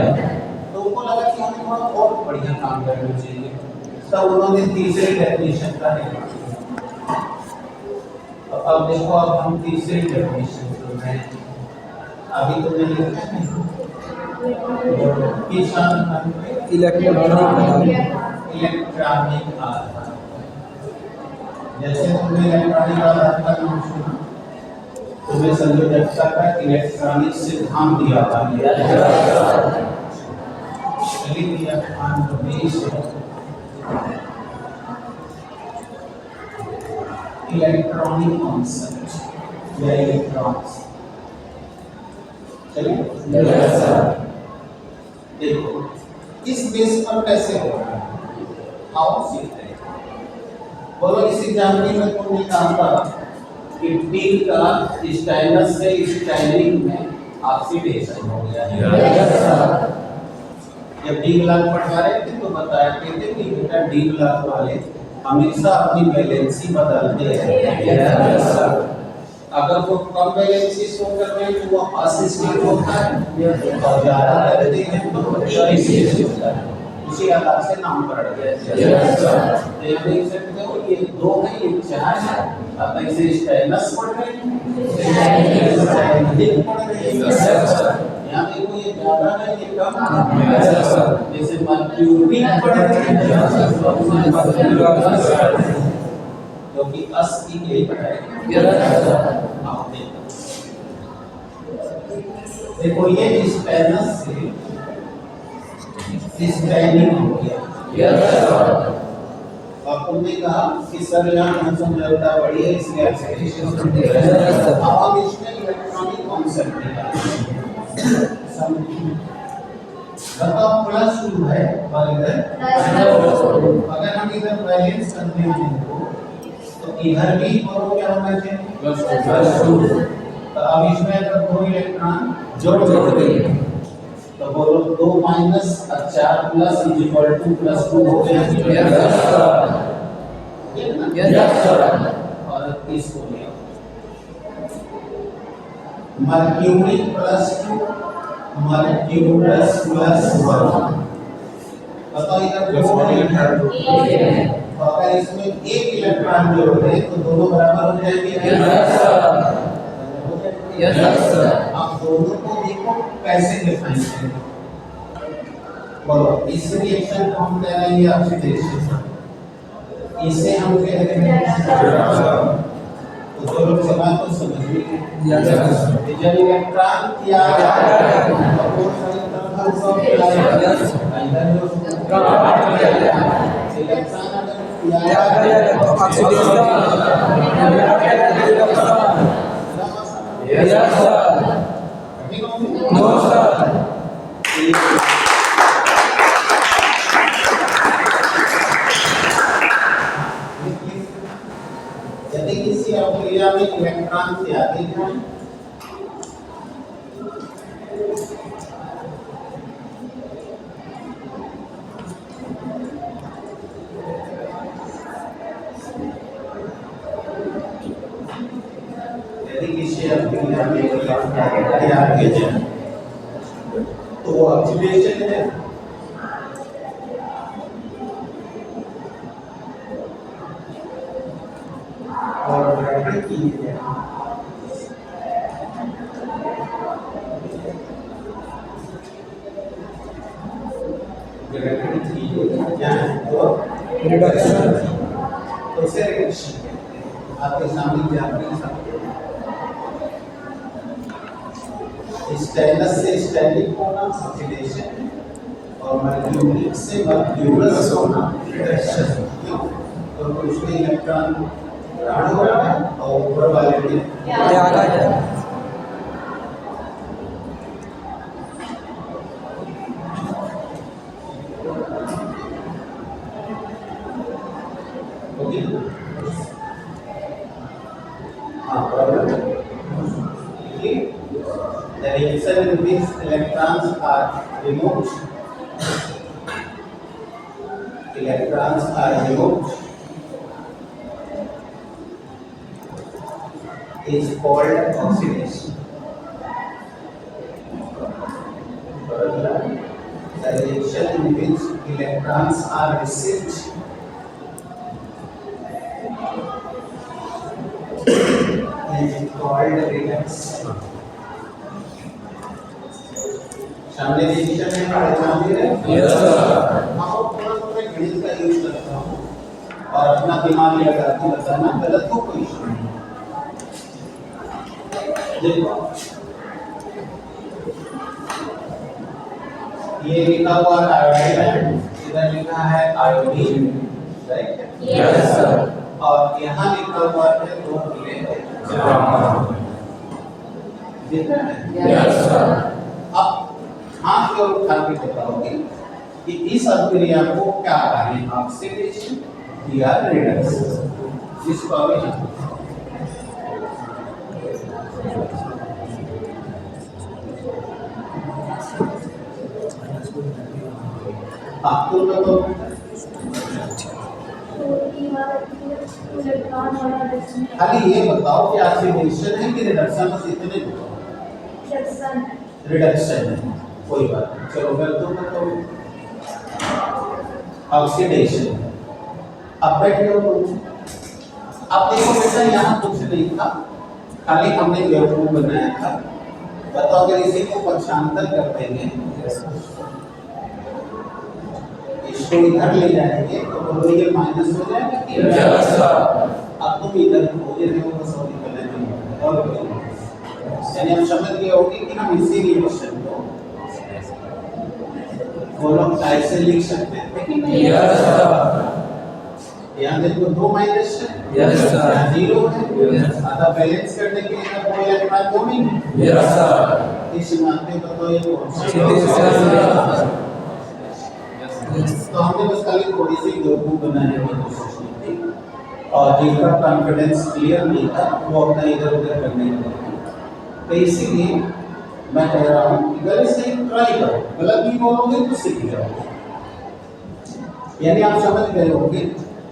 तो उनको लगा कि हमें थोड़ा और बढ़िया काम करना चाहिए, तब उन्होंने तीसरी डेफिनेशन का निर्माण किया। अब देखो अब हम तीसरी डेफिनेशन कर रहे हैं। अभी तो मैंने इलेक्ट्रॉनिक आधार, जैसे तुमने इलेक्ट्रॉनिक आधार का नाम सुना, तुम्हें संयोजकता का इलेक्ट्रॉनिक सिद्धांत दिया था। इलेक्ट्रॉनिक कॉन्सेप्ट या इलेक्ट्रॉन्स देखो इस बेस पर कैसे हो रहा है, आओ सीखते हैं। बोलो इस एग्जाम्पल में तुमने कहा था कि टी का स्टाइलस से स्टाइलिंग में ऑक्सीडेशन हो गया है। जब डी ब्लॉक पढ़ा रहे थे तो बताया थे कि बेटा डी ब्लॉक वाले हमेशा अपनी वैलेंसी बदलते हैं। अगर वो कम वैलेंसी शो कर रहे हैं तो वो असिस्टिक होता है और ज्यादा करते हैं तो इनिशिएट होता है। उसी आधार से नाम पड़ गया। तो ये देख सकते हो ये 2 है ये 4 है। अब ऐसे स्टाइलस पढ़ रहे हैं, स्टाइलिंग पढ़ रहे हैं। यहाँ देखो ये ज्यादा है ये कम है। जैसे मर्क्यूरी पढ़ रहे हैं क्योंकि अस की यही पढ़ाएंगे। देखो ये स्टाइलस से स्टाइलिंग हो गया। और तुमने कहा कि सर यहाँ कौन समझौता बढ़िया इसलिए एक्सेलरेशन अब हम इसमें इलेक्ट्रॉनिक कॉन्सेप्ट निकालेंगे। बताओ +2 है और इधर अगर हम इधर बैलेंस करते हैं तो इधर भी और क्या होना चाहिए +2। तो अब इसमें अगर 2 इलेक्ट्रॉन जोड़ देंगे तो बोलो 2 minus 4 plus is equal to +2 हो गया। और इसको ले मर्क्यूरी +2 मर्क्यूरस +1। बताओ इधर तो अगर इसमें 1 इलेक्ट्रॉन जोड़ दें तो दोनों बराबर हो जाएंगे। आप दोनों को देखो कैसे डिफाइन करेंगे। बोलो इस रिएक्शन को हम कह रहे हैं ऑक्सीडेशन, इसे हम कह रहे हैं तो जो लोग सवाल को समझ लीजिए। जब इलेक्ट्रॉन क्या यदि किसी अभिक्रिया में इलेक्ट्रॉन से आगे जाए आगे जाए तो वो ऑक्सीडेशन है। और ग्रेविटी की है ग्रेविटी की क्या है तो रिडक्शन तो से रिडक्शन आपके सामने जापानी स्टेनलेस से स्टेरिक होना ऑक्सीडेशन और मर्क्यूरी से मर्क्यूरस होना रिडक्शन। क्यों? तो उसमें इलेक्ट्रॉन ग्रहण हो रहा है और ऊपर वाले में त्याग आ जाए। हाँ problem the reaction in which electrons are removed is called oxidation. The reaction in which electrons are received is called reduction. सामने रिएक्शन में पहचान दे रहे हैं। Yes sir. हाँ थोड़ा थोड़ा गणित का यूज करता हूँ और अपना दिमाग लगा के बताना गलत हो कोई इशू नहीं। देखो ये लिखा हुआ आयोडाइड है, इधर लिखा है आयोडीन, राइट? Yes sir. और यहाँ लिखा हुआ है 2 मिलीग्राम। ठीक है? Yes sir. अब हाथ की ओर उठा के बताओगे कि इस अभिक्रिया को क्या कहें, ऑक्सीडेशन या रिडक्शन? जिसको अभी आपको तो खाली ये बताओ कि ऑक्सीडेशन है कि रिडक्शन, बस इतने रिडक्शन है, कोई बात नहीं। चलो कर दो बताओ ऑक्सीडेशन। अब बैठो तो अब देखो बेटा यहाँ कुछ नहीं था, खाली हमने बेवकूफ बनाया था। बताओ अगर इसी को पक्षांतर कर देंगे, इसको इधर ले जाएंगे तो बोलो ये माइनस हो जाएगा कि अब तुम इधर हो रहे हो बस और निकलने और यानी हम समझ गए होंगे कि हम इसी रिएक्शन को बोलो ऐसे लिख सकते हैं कि नहीं? यहाँ देखो दो माइनस है, जीरो है, आधा बैलेंस करने के लिए तो कोई इलेक्ट्रॉन दो नहीं है। इस नाते को तो ये तो हमने बस खाली थोड़ी सी बेवकूफ बनाने की कोशिश की थी, और जिनका कॉन्फिडेंस क्लियर नहीं था वो अपना इधर उधर करने लगे। तो इसीलिए मैं कह रहा हूँ कि गलत से ट्राई करो, गलत भी बोलोगे तो सीख जाओगे। यानी आप समझ गए होंगे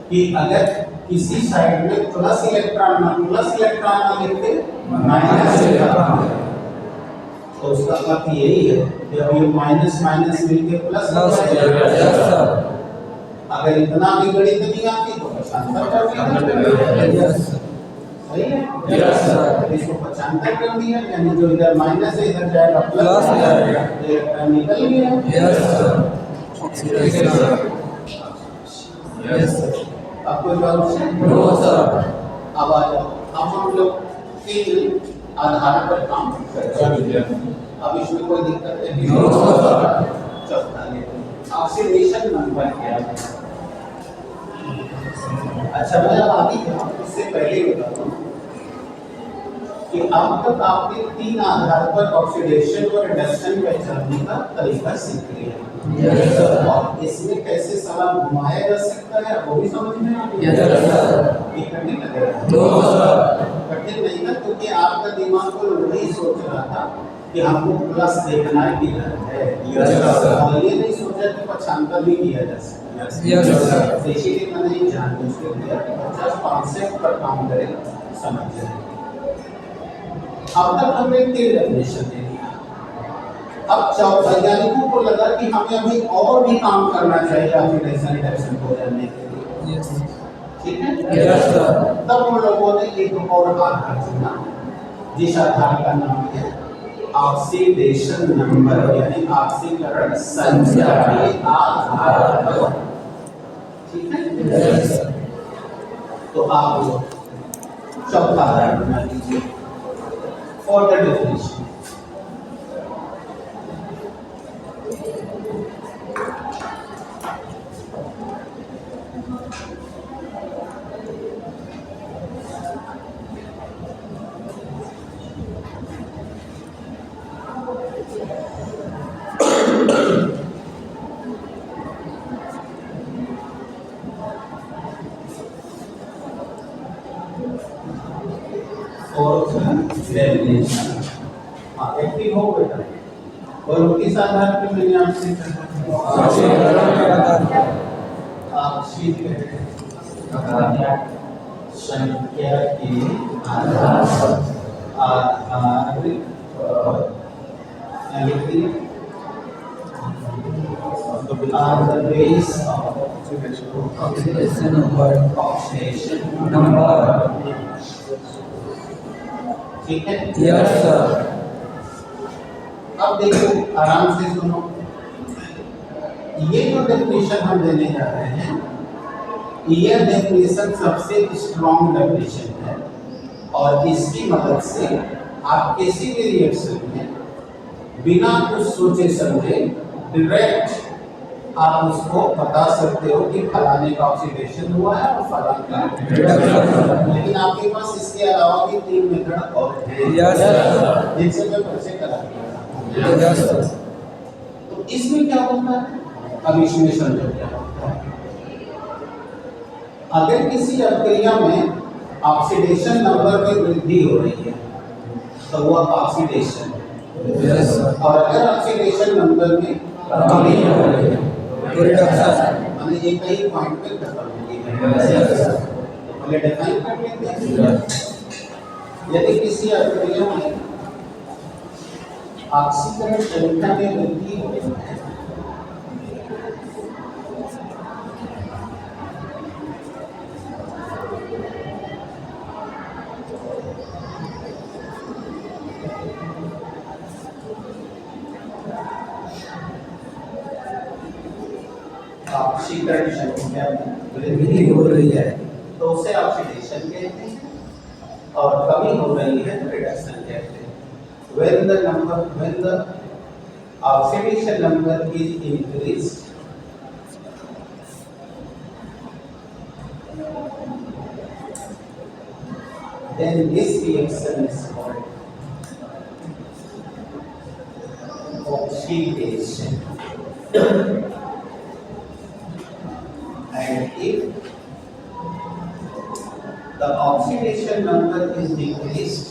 कि अगर किसी साइड में प्लस इलेक्ट्रॉन ना लिखते माइनस इलेक्ट्रॉन, तो उसका अर्थ यही है कि अब ये माइनस माइनस मिलके प्लस हो जाएगा। अगर इतना भी गणित नहीं आती तो पक्षांतर कर दिया, सही है? इसको पक्षांतर कर दिया, यानी जो इधर माइनस है इधर जाएगा प्लस हो जाएगा, ये निकल गया। अब कोई डाउट है? अब आ जाओ, अब हम लोग तीन आधार पर काम करेंगे। अब इसमें कोई दिक्कत नहीं। चौथा ऑक्सीडेशन नंबर क्या है? अच्छा मैं अब आगे जाऊँ इससे पहले बता दूं कि अब तक आपने तीन आधार पर ऑक्सीडेशन और रिडक्शन पहचानने का तरीका सीख लिया। और इसमें कैसे सवाल घुमाया जा सकता है वो भी समझ में आ गया। ये कठिन लग रहा है? कठिन नहीं था, क्योंकि आपका दिमाग को वही सोच रहा था कि हमको प्लस देखना है, और ये नहीं सोचा कि पक्षांतर भी किया जा सकता है। इसीलिए मैंने ये जानबूझ के दिया कि बच्चा कॉन्सेप्ट पर काम करे, समझ जाए। अब तक हमने तीन डेफिनेशन दे दिया। अब वैज्ञानिकों को लगा कि हमें अभी और भी काम करना चाहिए ऑक्सीडेशन रिडक्शन को जानने के लिए, ठीक है? तब उन लोगों ने एक और आधार चुना, जिस आधार का नाम है ऑक्सीडेशन नंबर, यानी ऑक्सीकरण संख्या के आधार पर, ठीक है? तो आप चौथा आधार बना लीजिए फॉर द डेफिनेशन। एक्टिव हो बेटा, और किस आधार पर मैंने आपसे संख्या के आधार ऑक्सीडेशन नंबर, ठीक है? Yes sir. अब देखो आराम से सुनो, ये जो डेफिनेशन हम देने जा रहे हैं, ये डेफिनेशन सबसे स्ट्रॉन्ग डेफिनेशन है, और इसकी मदद से आप किसी भी रिएक्शन में बिना कुछ सोचे समझे डायरेक्ट आप उसको बता सकते हो कि फलाने का ऑक्सीडेशन हुआ है और फलाने का रिडक्शन। लेकिन आपके पास इसके अलावा भी तीन मेथड और हैं, जिनसे मैं परिचय करा दिया। तो इसमें क्या होता है, अब इसमें समझो क्या होता है। अगर किसी अभिक्रिया में ऑक्सीडेशन नंबर में वृद्धि हो रही है तो वो ऑक्सीडेशन। Yes sir. और अगर ऑक्सीडेशन नंबर में कमी हो रही है तो रिडक्शन। माने एक ही पॉइंट पे खत्म होगी है। Yes sir. तो पहले डिफाइन कर लेते हैं। यदि किसी अभिक्रिया में ऑक्सीकरण संख्या में वृद्धि हो रही है ऑक्सीकरण संख्या में वृद्धि हो रही है तो उसे ऑक्सीडेशन कहते हैं और कमी हो रही है तो रिडक्शन कहते हैं। when the oxidation number is increased, then this reaction is called oxidation. And if the oxidation number is decreased,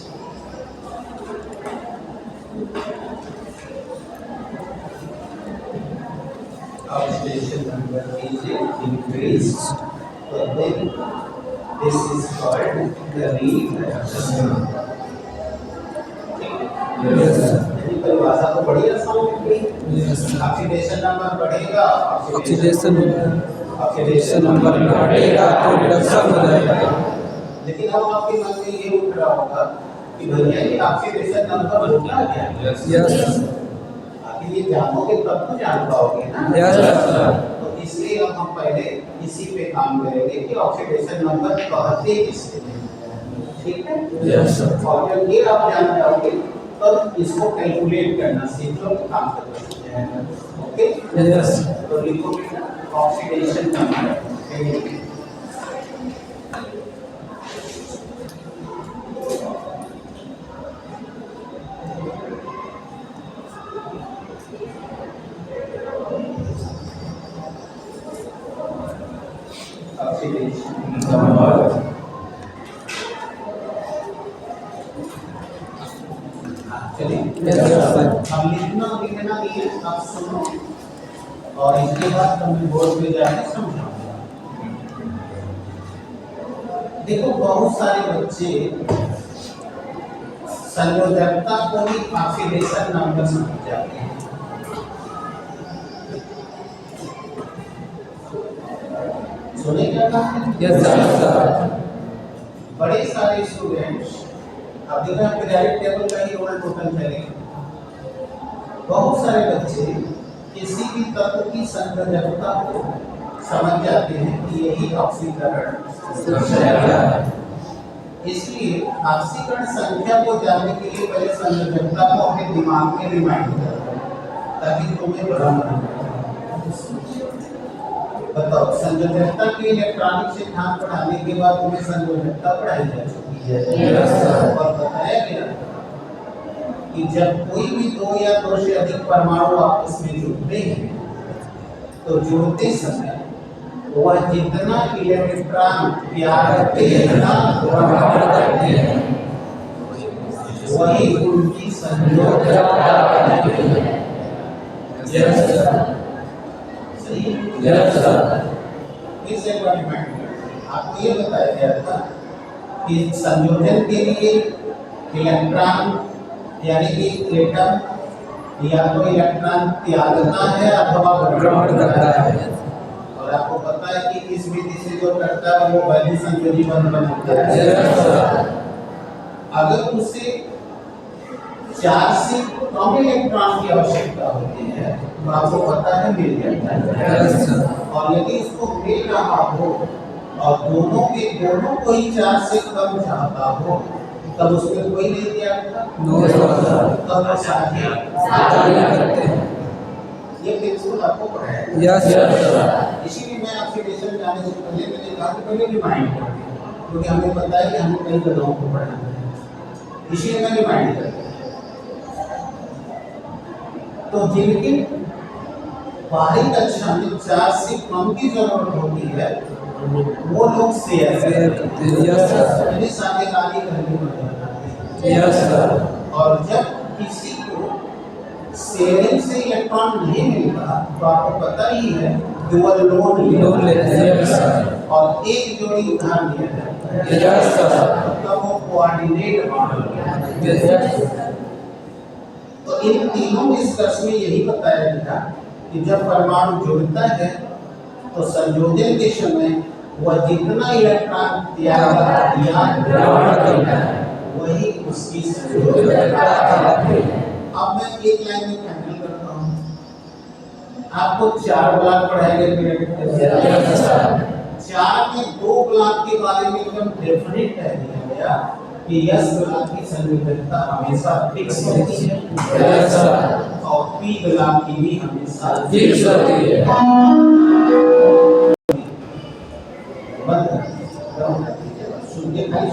oxidation number is increased, so then this is called the reduction. Yes sir. यदि परिभाषा तो बड़ी आसान है। Yes sir. Oxidation number बढ़ेगा, oxidation oxidation number घटेगा तो reduction हो जाएगा। लेकिन अब आपके मन में ये उठ रहा होगा कि भैया ये ऑक्सीडेशन नंबर होता क्या है? Yes sir. आखिर ये जानोगे तब तो जान पाओगे ना। Yes sir. तो इसलिए अब हम पहले इसी पे काम करेंगे कि ऑक्सीडेशन नंबर कहते किससे हैं। ठीक है? Yes sir. और जब ये आप जान जाओगे तब इसको कैलकुलेट करना सीख लो, काम करना। ओके? यस। तो लिखो ऑक्सीडेशन नंबर हम लिखना नहीं है, आप सुनो और इसके बाद तुम बोर्ड पे जाके समझाओ। देखो बहुत सारे बच्चे संयोजकता को ही ऑक्सीडेशन नंबर समझ जाते हैं। सुने क्या कहा? Yes sir. बड़े सारे स्टूडेंट्स अब देखो पीरियोडिक टेबल का ही रोल टोटल करेंगे। बहुत सारे बच्चे किसी भी तत्व की संयोजकता को समझ जाते हैं कि यही ऑक्सीकरण संख्या है। इसलिए ऑक्सीकरण संख्या को जानने के लिए पहले संयोजकता को अपने दिमाग में रिमाइंड करो ताकि तुम्हें भ्रम न हो। बताओ, संयोजकता के इलेक्ट्रॉनिक सिद्धांत पढ़ाने के बाद तुम्हें संयोजकता पढ़ाई जा चुकी है और बताया गया कि जब कोई भी दो या दो से अधिक परमाणु आपस में जुड़ते हैं तो जुड़ते समय वह जितना इलेक्ट्रॉन प्यार करते हैं वही उनकी संयोजकता सही। इस एक बार रिमाइंड करें, आपको ये बताया गया था कि संयोजन के लिए इलेक्ट्रॉन यानी कि एटम या तो इलेक्ट्रॉन त्यागता है अथवा ग्रहण करता है। और आपको पता है कि इस विधि से जो करता है वो वैधि संयोजी बंध बनाता है। अगर उसे 4 से कम इलेक्ट्रॉन की आवश्यकता होती है तो आपको पता है मिल जाता है। और यदि इसको मिल रहा हो और दोनों को ही 4 से कम चाहता हो तब उसमें कोई नहीं दिया तब वो साथी करते हैं। ये बिल्कुल आपको पढ़ाया। इसीलिए मैं ऑक्सीडेशन जाने से पहले मैंने कहा कि पहले रिमाइंड कर दिया क्योंकि हमें पता है कि हमें कई जगहों को पढ़ना है, इसलिए मैं रिमाइंड कर दिया। तो जिनकी बाहरी कक्षा में 4 से कम की जरूरत होती है वो लोग शेयर शेयर करते हैं। Yes sir. यानी साझेदारी करने वाले बनाते हैं। Yes sir. और जब किसी को शेयरिंग से इलेक्ट्रॉन नहीं मिलता तो आपको पता ही है कि वो लोन लेते हैं। Yes sir. और एक जोड़ी उधार लिया जाता है। Yes sir. मतलब वो कोऑर्डिनेट मॉडल। यस। तो इन तीनों डिस्कस में यही बताया गया कि जब परमाणु जुड़ता है तो संयोजन के समय वह जितना इलेक्ट्रॉन त्याग करता है वही उसकी संयोजन। अब मैं एक लाइन में फाइनल करता हूँ। आपको 4 ब्लॉक पढ़ाए गए। 4 में 2 ब्लॉक के बारे में एकदम डेफिनेट कह दिया गया कि यस ब्लॉक की संयोजकता हमेशा फिक्स होती है और पी ब्लॉक की भी हमेशा फिक्स होती है। बंद सुन के खाली